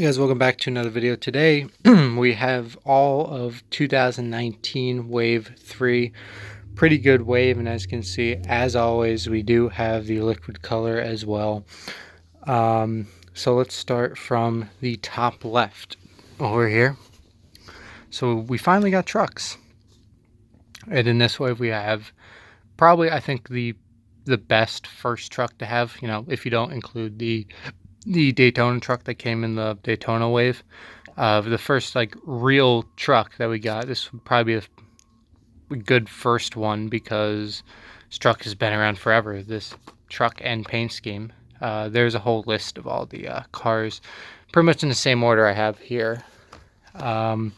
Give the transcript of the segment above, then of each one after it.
Hey guys, welcome back to another video. Today we have all of 2019 Wave 3. Pretty good wave, and as you can see, as always, we do have the liquid color as well. So let's start from the top left over here. So we finally got trucks. And in this wave we have probably, I think, the best first truck to have, you know, if you don't include the Daytona truck that came in the Daytona wave. The first like real truck that we got, this would probably be a good first one because this truck has been around forever, this truck and paint scheme. There's a whole list of all the cars, pretty much in the same order I have here. But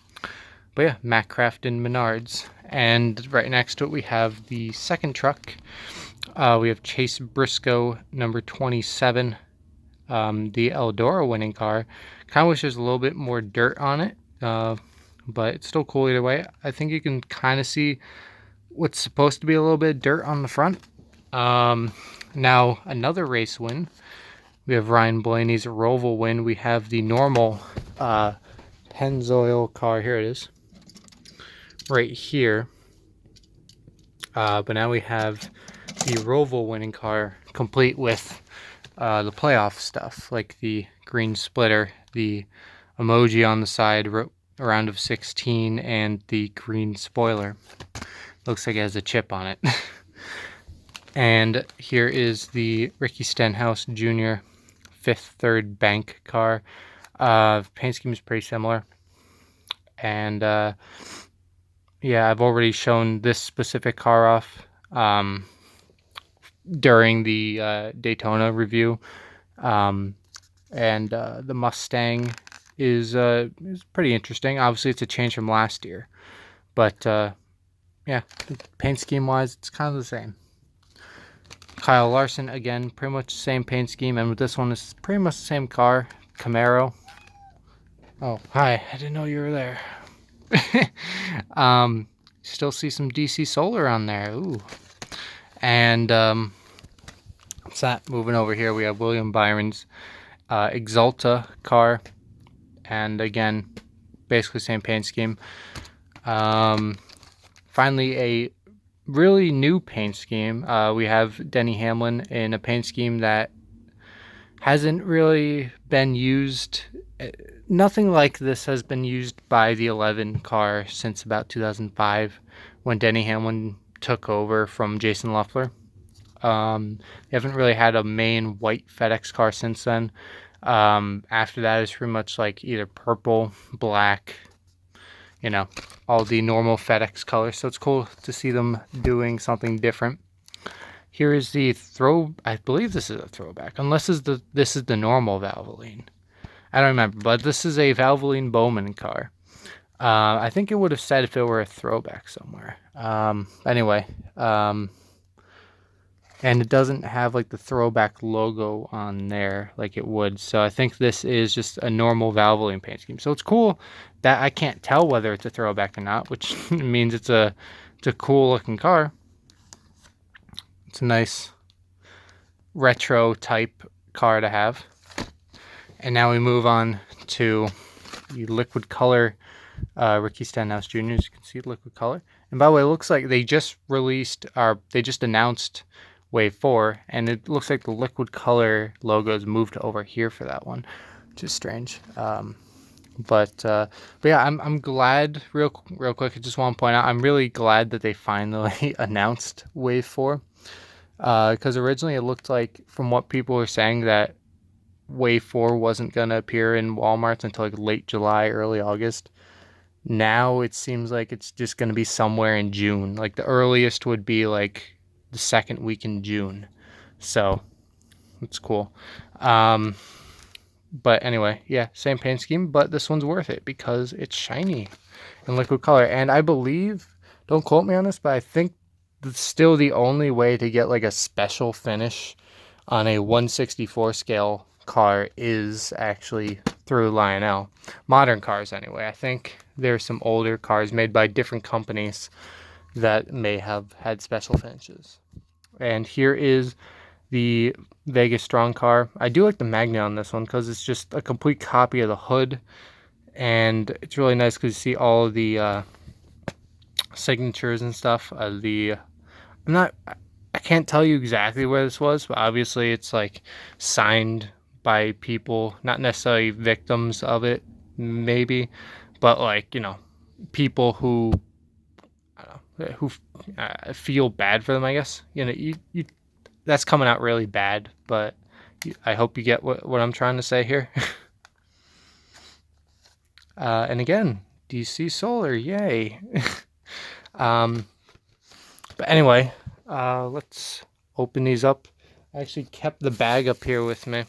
yeah, Crafton Menards. And right next to it we have the second truck. We have Chase Briscoe number 27. The Eldora winning car. Kind of wish there's a little bit more dirt on it, but it's still cool either way. I think you can kind of see what's supposed to be a little bit of dirt on the front. Now another race win. We have Ryan Blaney's Roval win. We have the normal Pennzoil car. Here it is, right here. But now we have the Roval winning car, complete with the playoff stuff, like the green splitter, the emoji on the side, a round of 16, and the green spoiler. Looks like it has a chip on it. And here is the Ricky Stenhouse Jr. 5th third bank car. Paint scheme is pretty similar. And yeah, I've already shown this specific car off during the Daytona review, and the Mustang is pretty interesting. Obviously, it's a change from last year, but yeah, paint scheme wise, it's kind of the same. Kyle Larson, again, pretty much the same paint scheme, and with this one, it's pretty much the same car, Camaro. Oh, hi, I didn't know you were there. Still see some DC solar on there. Ooh. And what's that? Moving over here, we have William Byron's Axalta car, and again, basically same paint scheme. Finally, a really new paint scheme. We have Denny Hamlin in a paint scheme that hasn't really been used. Nothing like this has been used by the 11 car since about 2005, when Denny Hamlin took over from Jason Loeffler. They haven't really had a main white FedEx car since then. After that, it's pretty much like either purple, black, you know, all the normal FedEx colors. So it's cool to see them doing something different. Here is the I believe this is a throwback, unless this is the normal Valvoline. I don't remember, but this is a Valvoline Bowman car. I think it would have said if it were a throwback somewhere. Anyway, and it doesn't have like the throwback logo on there like it would. So I think this is just a normal Valvoline paint scheme. So it's cool that I can't tell whether it's a throwback or not, which means it's a cool looking car. It's a nice retro type car to have. And now we move on to the liquid color Ricky Stenhouse Jr. As you can see, liquid color. And by the way, it looks like they just announced Wave 4, and it looks like the liquid color logo is moved over here for that one, which is strange. But yeah, I'm glad. Real quick, I just want to point out, I'm really glad that they finally announced Wave 4, because originally it looked like, from what people were saying, that Wave 4 wasn't going to appear in Walmarts until like late July, early August. Now it seems like it's just going to be somewhere in June. Like the earliest would be like the second week in June. So it's cool. But anyway, yeah, same paint scheme, but this one's worth it because it's shiny and liquid color. And I believe, don't quote me on this, but I think it's still the only way to get like a special finish on a 1/64 scale car is actually through Lionel. Modern cars anyway. I think there's some older cars made by different companies that may have had special finishes. And here is the Vegas Strong car. I do like the magnet on this one because it's just a complete copy of the hood, and it's really nice because you see all of the signatures and stuff. I can't tell you exactly where this was, but obviously it's like signed by people, not necessarily victims of it, maybe, but like, you know, people who, I don't know, who feel bad for them, I guess. You know, you that's coming out really bad, but I hope you get what I'm trying to say here. And again, DC Solar, yay. But anyway, let's open these up. I actually kept the bag up here with me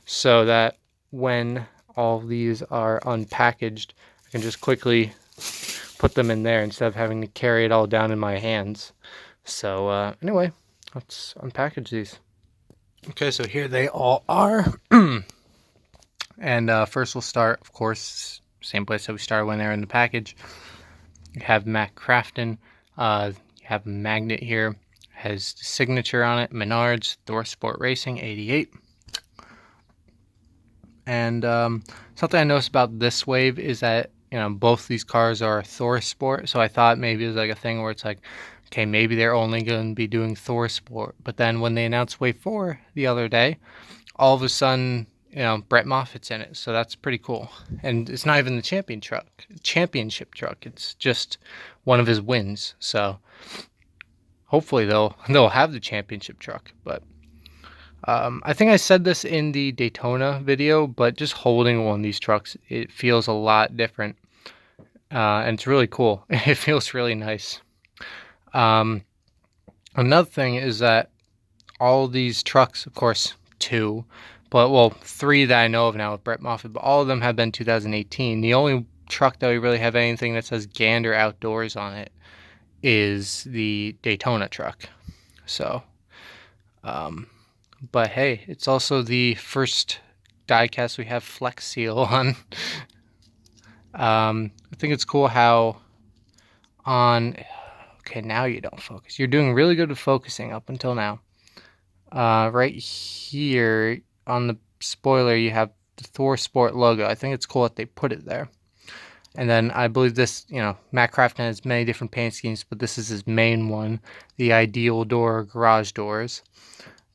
so that when all these are unpackaged, I can just quickly put them in there instead of having to carry it all down in my hands. So anyway, let's unpackage these. Okay, so here they all are. And first we'll start, of course, same place that we started when they're in the package. You have Matt Crafton. You have a magnet here. Has the signature on it. Menards, Thor Sport Racing, 88. And something I noticed about this wave is that, you know, both these cars are Thor Sport. So I thought maybe it was like a thing where it's like, okay, maybe they're only going to be doing Thor Sport. But then when they announced Wave 4 the other day, all of a sudden, you know, Brett Moffitt's in it. So that's pretty cool. And it's not even the championship truck. It's just one of his wins. So hopefully they'll have the championship truck. But I think I said this in the Daytona video, but just holding one of these trucks, it feels a lot different. And it's really cool. It feels really nice. Another thing is that all these trucks, of course, 2, but well, 3 that I know of now with Brett Moffitt, but all of them have been 2018. The only truck that we really have anything that says Gander Outdoors on it is the Daytona truck. So, but hey, it's also the first diecast we have Flex Seal on. I think it's cool how on... Okay, now you don't focus. You're doing really good with focusing up until now. Right here on the spoiler, you have the Thor Sport logo. I think it's cool that they put it there. And then I believe this, you know, Matt Crafton has many different paint schemes, but this is his main one, the Ideal Door garage doors.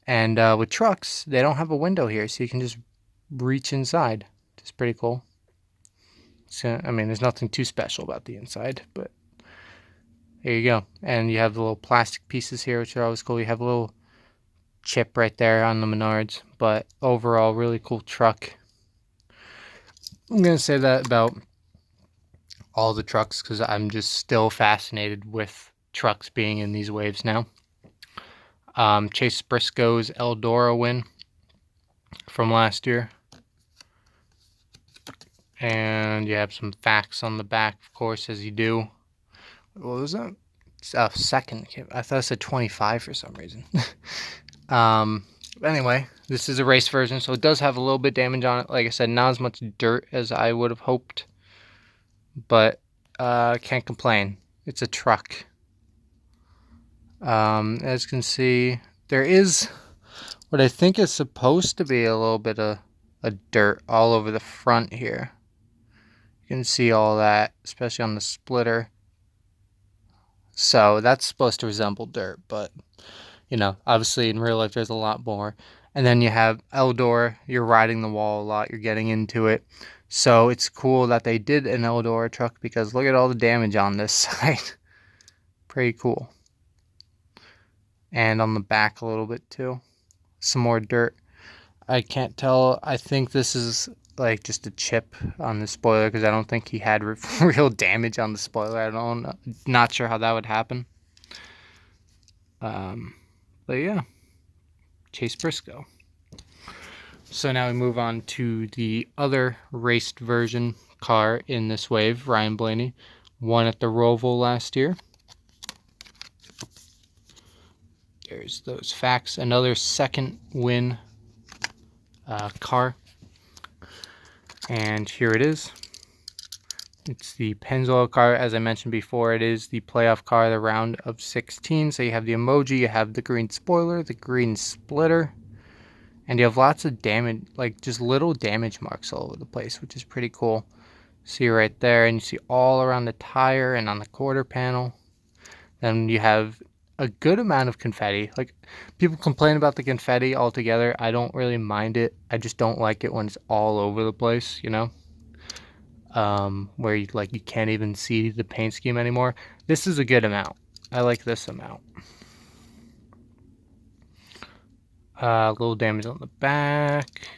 And with trucks, they don't have a window here, so you can just reach inside. It's pretty cool. So, I mean, there's nothing too special about the inside, but there you go. And you have the little plastic pieces here, which are always cool. You have a little chip right there on the Menards, but overall, really cool truck. I'm going to say that about all the trucks because I'm just still fascinated with trucks being in these waves now. Chase Briscoe's Eldora win from last year. And you have some facts on the back, of course, as you do. What was that? It's second. I thought it said 25 for some reason. Anyway, this is a race version, so it does have a little bit damage on it. Like I said, not as much dirt as I would have hoped. But can't complain. It's a truck. As you can see, there is what I think is supposed to be a little bit of dirt all over the front here. You can see all that, especially on the splitter. So that's supposed to resemble dirt, but you know, obviously in real life there's a lot more. And then you have Eldora, you're riding the wall a lot, you're getting into it. So it's cool that they did an Eldora truck because look at all the damage on this side. Pretty cool. And on the back a little bit too. Some more dirt. I can't tell. I think this is like just a chip on the spoiler because I don't think he had real damage on the spoiler. I don't know. Not sure how that would happen. But yeah, Chase Briscoe. So now we move on to the other raced version car in this wave, Ryan Blaney. Won at the Roval last year. There's those facts. Another second win car. And here it is. It's the Pennzoil car. As I mentioned before, it is the playoff car, the round of 16. So you have the emoji, you have the green spoiler, the green splitter, and you have lots of damage, like just little damage marks all over the place, which is pretty cool. See right there, and you see all around the tire and on the quarter panel. Then you have a good amount of confetti. Like, people complain about the confetti altogether. I don't really mind it. I just don't like it when it's all over the place, you know? Where you can't even see the paint scheme anymore. This is a good amount. I like this amount. A little damage on the back,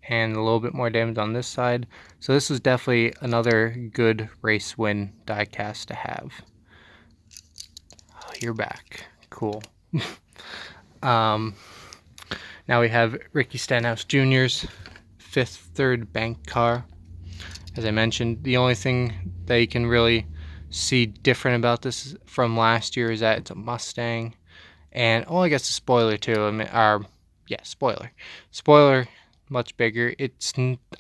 and a little bit more damage on this side. So this is definitely another good race win diecast to have. Oh, you're back. Cool. Now we have Ricky Stenhouse Jr.'s fifth third bank car. As I mentioned, the only thing that you can really see different about this from last year is that it's a Mustang. And, oh, I guess the spoiler too. I mean, yeah, spoiler. Spoiler, much bigger.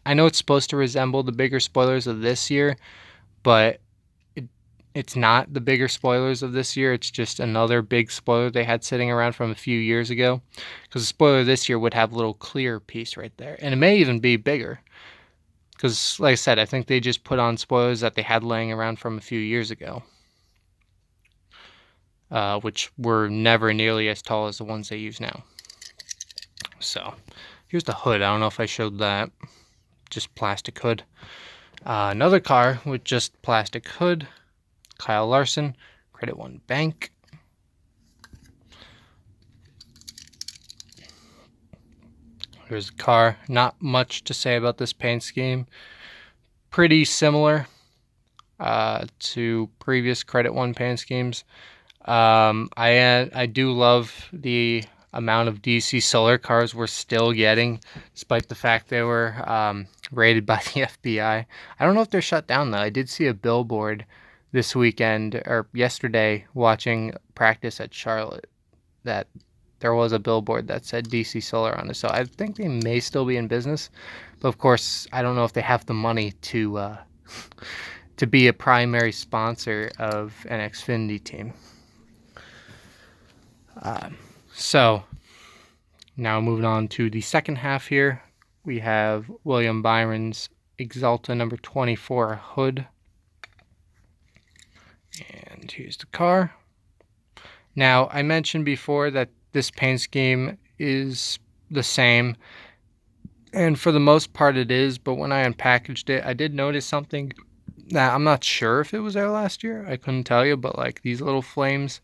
I know it's supposed to resemble the bigger spoilers of this year, but it's not the bigger spoilers of this year. It's just another big spoiler they had sitting around from a few years ago. Because the spoiler this year would have a little clear piece right there. And it may even be bigger. Because, like I said, I think they just put on spoilers that they had laying around from a few years ago. Which were never nearly as tall as the ones they use now. So, here's the hood. I don't know if I showed that. Just plastic hood. Another car with just plastic hood. Kyle Larson, CreditOne Bank. Here's the car. Not much to say about this paint scheme. Pretty similar to previous CreditOne paint schemes. I do love the amount of DC solar cars we're still getting, despite the fact they were raided by the FBI. I don't know if they're shut down though. I did see a billboard this weekend or yesterday watching practice at Charlotte that there was a billboard that said DC Solar on it. So I think they may still be in business, but of course I don't know if they have the money to be a primary sponsor of an Xfinity team. So now moving on to the second half here, we have William Byron's Axalta number 24 hood. And here's the car. Now, I mentioned before that this paint scheme is the same, and for the most part it is, but when I unpackaged it, I did notice something that I'm not sure if it was there last year. I couldn't tell you, but like these little flames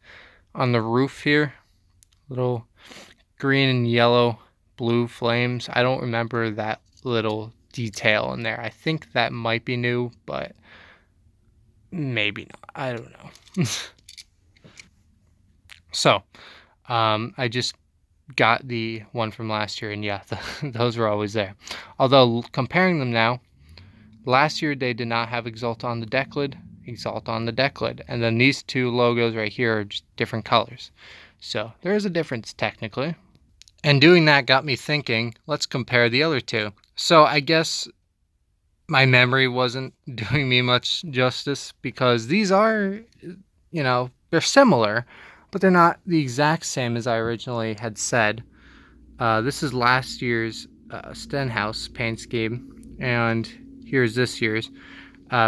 on the roof here, little green and yellow blue flames. I don't remember that little detail in there. I think that might be new, but maybe not. I don't know. So, I just got the one from last year, and yeah, those were always there. Although, comparing them now, last year they did not have Axalta on the deck lid, Axalta on the deck lid, and then these two logos right here are just different colors. So, there is a difference technically. And doing that got me thinking, let's compare the other two. So, I guess my memory wasn't doing me much justice, because these are, they're similar, but they're not the exact same as I originally had said. This is last year's Stenhouse paint scheme, and here's this year's.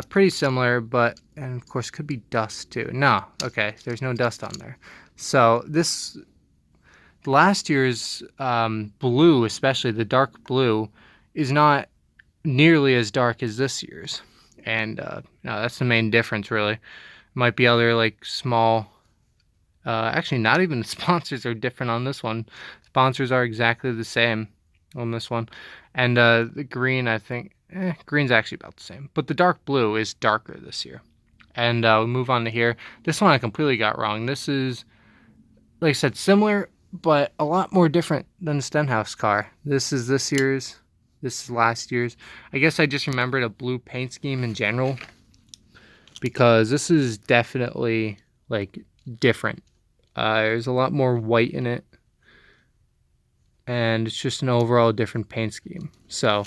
Pretty similar, but, and of course, could be dust too. No, okay, there's no dust on there. So this, last year's blue, especially the dark blue, is not nearly as dark as this year's. And no, that's the main difference, really. Might be other, like, small... actually, not even the sponsors are different on this one. Sponsors are exactly the same on this one. And the green, I think, green's actually about the same. But the dark blue is darker this year. And we move on to here. This one I completely got wrong. This is, like I said, similar, but a lot more different than the Stenhouse car. This is this year's. This is last year's. I guess I just remembered a blue paint scheme in general, because this is definitely, like, different. There's a lot more white in it, and it's just an overall different paint scheme. So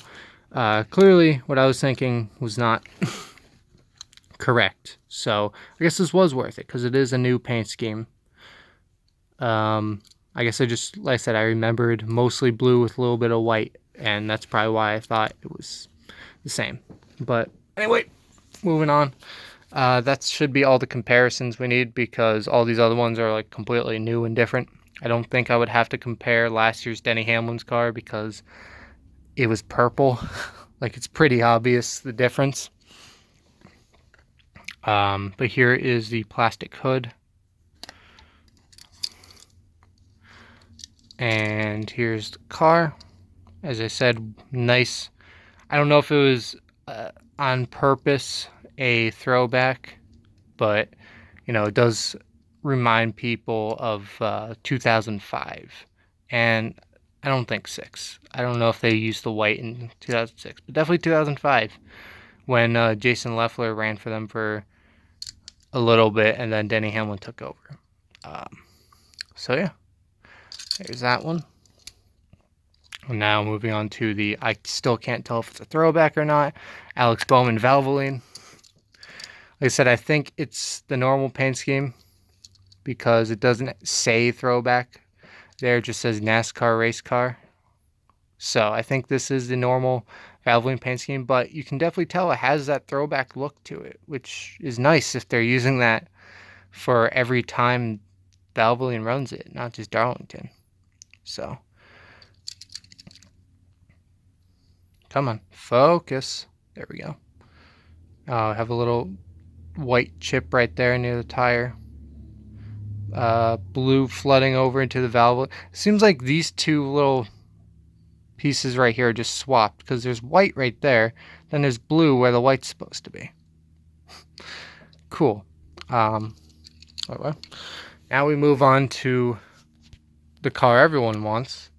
clearly what I was thinking was not Correct. So I guess this was worth it because it is a new paint scheme. I guess like I said, I remembered mostly blue with a little bit of white, and that's probably why I thought it was the same. But anyway, moving on. That should be all the comparisons we need because all these other ones are like completely new and different. I don't think I would have to compare last year's Denny Hamlin's car because it was purple. Like, it's pretty obvious the difference. But here is the plastic hood. And here's the car. As I said, nice. I don't know if it was on purpose a throwback, but it does remind people of 2005, and I don't think 6. I don't know if they used the white in 2006, but definitely 2005 when Jason Leffler ran for them for a little bit, and then Denny Hamlin took over. So yeah, there's that one. Now moving on to the, I still can't tell if it's a throwback or not, Alex Bowman Valvoline. Like I said, I think it's the normal paint scheme because it doesn't say throwback. There it just says NASCAR race car. So I think this is the normal Valvoline paint scheme, but you can definitely tell it has that throwback look to it, which is nice if they're using that for every time Valvoline runs it, not just Darlington. So, come on, focus. There we go. I have a little white chip right there near the tire. Blue flooding over into the valve. It seems like these two little pieces right here are just swapped because there's white right there, then there's blue where the white's supposed to be. Cool. Now we move on to the car everyone wants.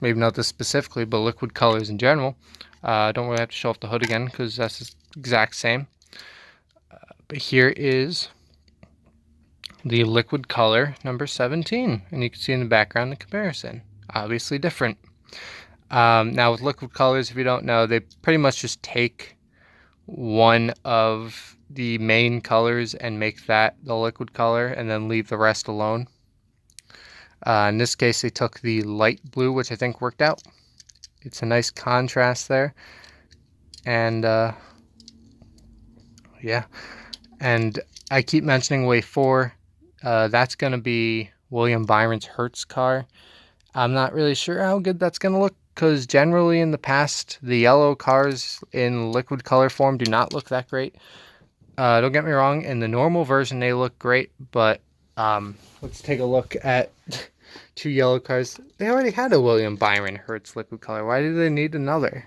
Maybe not this specifically, but liquid colors in general. Don't really have to show off the hood again because that's the exact same. But here is the liquid color number 17, and you can see in the background the comparison. Obviously different. Now with liquid colors, if you don't know, they pretty much just take one of the main colors and make that the liquid color and then leave the rest alone. In this case, they took the light blue, which I think worked out. It's a nice contrast there. And yeah, and I keep mentioning Wave 4. That's going to be William Byron's Hertz car. I'm not really sure how good that's going to look because generally in the past, the yellow cars in liquid color form do not look that great. Don't get me wrong, in the normal version they look great, but let's take a look at two yellow cars. They already had a William Byron Hertz liquid color. Why do they need another?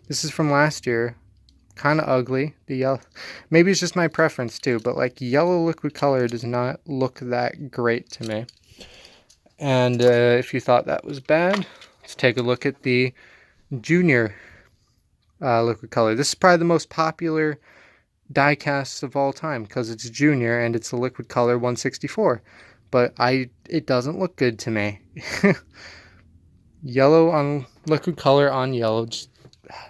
This is from last year. Kind of ugly. The yellow, maybe it's just my preference too, but like yellow liquid color does not look that great to me. And if you thought that was bad, let's take a look at the junior liquid color. This is probably the most popular die-cast of all time because it's junior and it's a liquid color 164. But it doesn't look good to me. Yellow on liquid color on yellow, just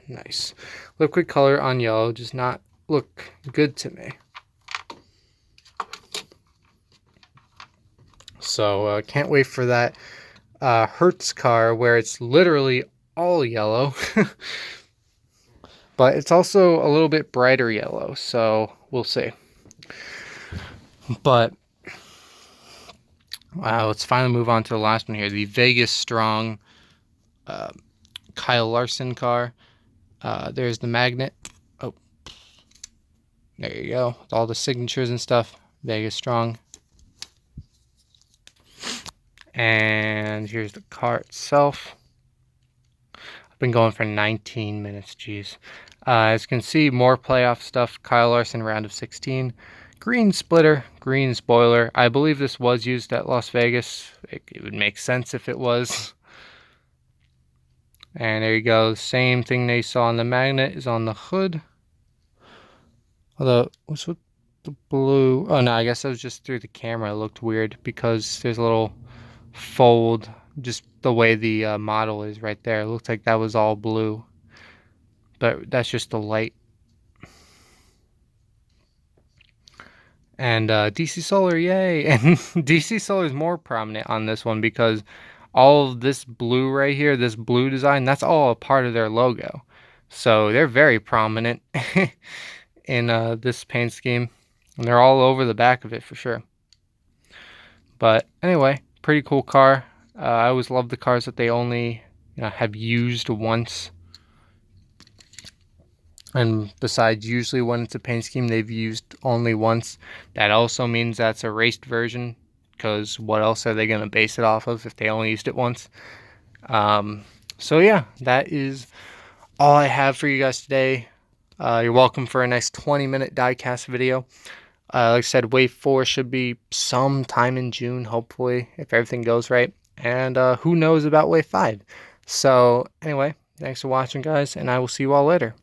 nice. Liquid color on yellow does not look good to me. So can't wait for that Hertz car where it's literally all yellow. But it's also a little bit brighter yellow, so we'll see. But let's finally move on to the last one here. The Vegas Strong Kyle Larson car. There's the magnet. Oh, there you go. With all the signatures and stuff. Vegas Strong. And here's the car itself. I've been going for 19 minutes, geez. As you can see, more playoff stuff. Kyle Larson, round of 16. Green splitter, green spoiler. I believe this was used at Las Vegas. It would make sense if it was. And there you go. Same thing they saw on the magnet is on the hood. Although, what's with the blue? Oh no, I guess that was just through the camera. It looked weird because there's a little fold, just the way the model is right there. It looked like that was all blue. But that's just the light. And DC Solar, yay! And DC Solar is more prominent on this one because all of this blue right here, this blue design, that's all a part of their logo. So they're very prominent in this paint scheme. And they're all over the back of it for sure. But anyway, pretty cool car. I always love the cars that they only have used once. And besides, usually when it's a paint scheme they've used only once, that also means that's a raced version, because what else are they going to base it off of if they only used it once? So yeah, that is all I have for you guys today. You're welcome for a nice 20-minute diecast video. Like I said, Wave 4 should be sometime in June, hopefully, if everything goes right. And who knows about Wave 5. So anyway, thanks for watching, guys, and I will see you all later.